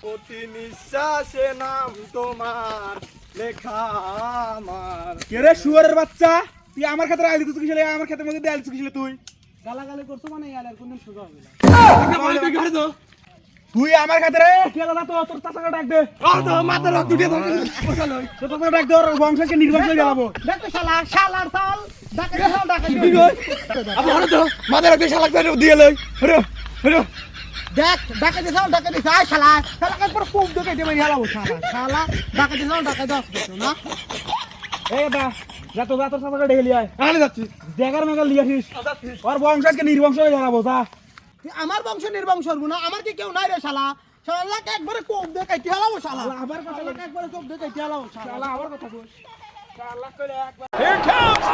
প্রতি নিঃশ্বাসে নাম তোমার লেখা আমার। কে রে শুয়ারের বাচ্চা, তুই আমার ক্ষেত্রে আইলি তুই কিসলে, আমার ক্ষেত্রের মধ্যে আইলি তুই কিসলে? তুই গালাগালি করছো মানে আর কোনদিন সোজা হবে না। তুই ঘরে তো তুই আমার ক্ষেত্রে খেলা না, তো তোর চাচাকে ডাক দে। মাথার রক্ত উঠে থাকে বসালো। তোর চাচাকে ডাক দে, ওর বংশকে নির্বংশ হয়ে যাবো। দেখো শালা শালার চাল ডাকে শালা ডাকে আমি ঘরে তো মাথার রক্ত শালাক দিয়ে লই। দেখ ডাকে দিছ ডাকে দিছ আয় শালা শালাকে পুরো কুপ দেখে দে মারি হালাবো শালা শালা ডাকে দিছ ডাকে দাও না। এই দা যা তো, যা তোর চাচাকে ডেকে লিয়ে আয়। আনে যাচ্ছি। জায়গার মেঘা লিয়ে আসিস, ওর বংশকে নির্বংশ হয়ে যাবো। যা আমার বংশ নির্বংশ হবো না, আমার কি কেউ নাই রে শালা। শালাকে একবারে কোপ দেখে কি হালাবো শালা। আবার কথা বল। শালাকে একবারে কোপ দেখে কি হালাবো শালা। শালা আবার কথা বল। শালা কইলে একবার Here comes!